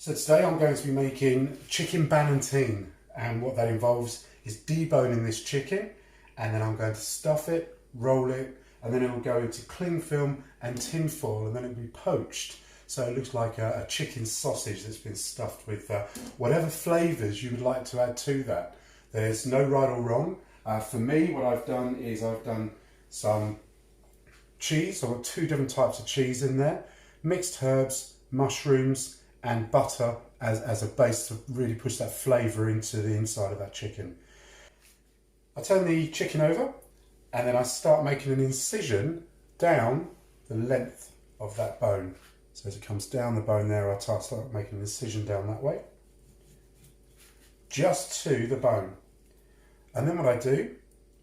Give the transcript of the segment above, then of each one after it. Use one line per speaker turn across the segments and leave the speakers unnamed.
So today I'm going to be making chicken ballotine, and what that involves is deboning this chicken, and then I'm going to stuff it, roll it, and then it will go into cling film and tin foil, and then it will be poached. So it looks like a chicken sausage that's been stuffed with whatever flavours you would like to add to that. There's no right or wrong. For me, what I've done is I've done some cheese. I've got two different types of cheese in there, mixed herbs, mushrooms, and butter as a base to really push that flavour into the inside of that chicken. I turn the chicken over and then I start making an incision down the length of that bone. So as it comes down the bone there, I start making an incision down that way, just to the bone. And then what I do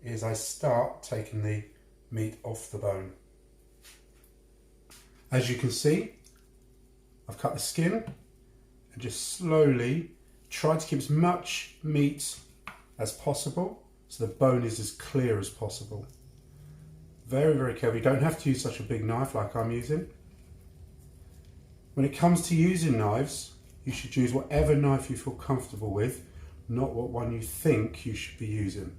is I start taking the meat off the bone. As you can see, I've cut the skin and just slowly try to keep as much meat as possible so the bone is as clear as possible. Very, very careful. You don't have to use such a big knife like I'm using. When it comes to using knives, you should use whatever knife you feel comfortable with, not what one you think you should be using.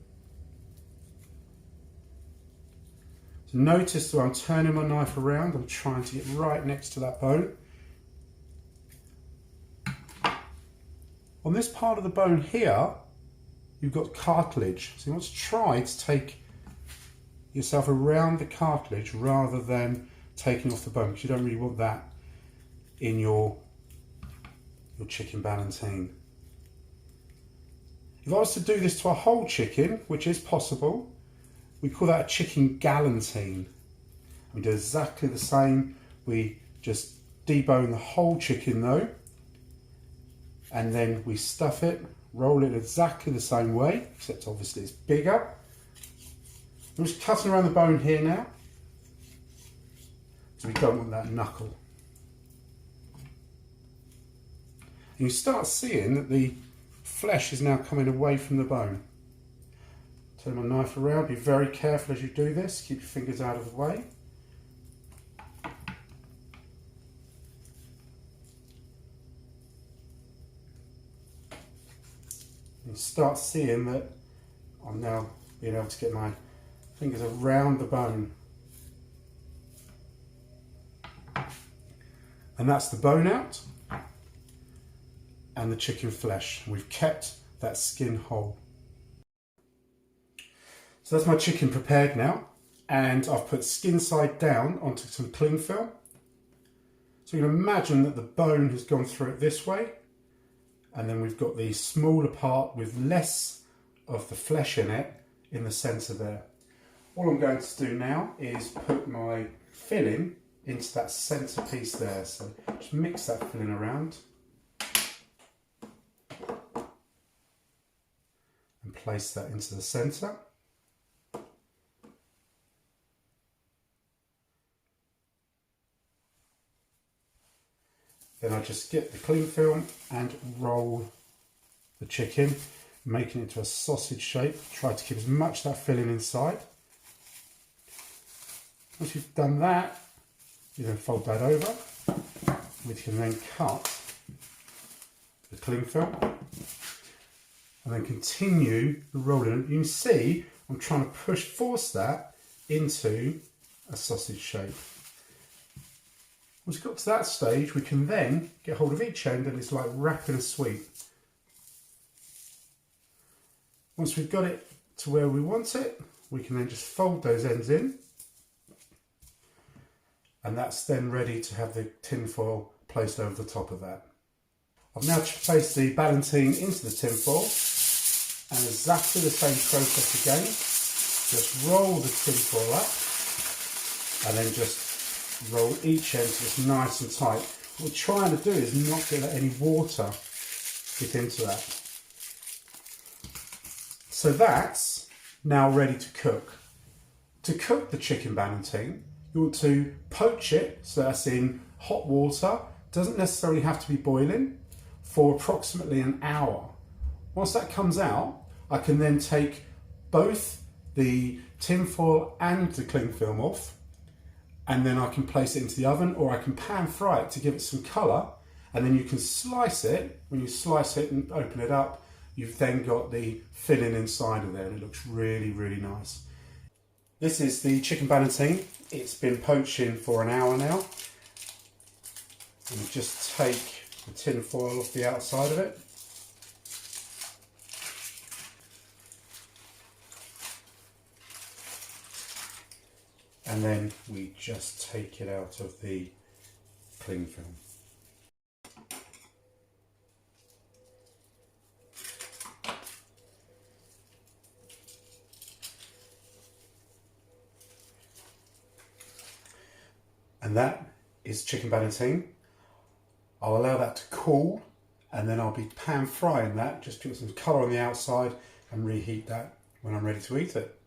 So notice that I'm turning my knife around, I'm trying to get right next to that bone. On this part of the bone here, you've got cartilage. So you want to try to take yourself around the cartilage rather than taking off the bone, because you don't really want that in your chicken ballotine. If I was to do this to a whole chicken, which is possible, we call that a chicken galantine. We do exactly the same. We just debone the whole chicken though, and then we stuff it, roll it exactly the same way, except obviously it's bigger. I'm just cutting around the bone here now, so we don't want that knuckle. And you start seeing that the flesh is now coming away from the bone. Turn my knife around, be very careful as you do this, keep your fingers out of the way. And start seeing that I'm now being able to get my fingers around the bone. And that's the bone out and the chicken flesh. We've kept that skin whole. So that's my chicken prepared now, and I've put skin side down onto some cling film. So you can imagine that the bone has gone through it this way, and then we've got the smaller part with less of the flesh in it in the centre there. All I'm going to do now is put my filling into that centre piece there. So just mix that filling around and place that into the centre. Then I just get the cling film and roll the chicken, making it into a sausage shape. Try to keep as much of that filling inside. Once you've done that, you then fold that over. We can then cut the cling film and then continue rolling. You can see I'm trying to force that into a sausage shape. Once we've got to that stage, we can then get hold of each end, and it's like wrapping a sweet. Once we've got it to where we want it, we can then just fold those ends in, and that's then ready to have the tin foil placed over the top of that. I've now placed the ballotine into the tin foil, and exactly the same process again. Just roll the tin foil up, and then just roll each end so it's nice and tight. What we're trying to do is not get any water get into that. So that's now ready to cook. To cook the chicken ballotine, you want to poach it, so that's in hot water, doesn't necessarily have to be boiling, for approximately an hour. Once that comes out, I can then take both the tin foil and the cling film off, and then I can place it into the oven, or I can pan fry it to give it some colour, And then you can slice it. When you slice it and open it up, you've then got the filling inside of there, and it looks really, really nice. This is the chicken ballotine. It's been poaching for an hour now. And just take the tin foil off the outside of it. And then we just take it out of the cling film. And that is chicken ballotine. I'll allow that to cool, and then I'll be pan frying that, just put some colour on the outside and reheat that when I'm ready to eat it.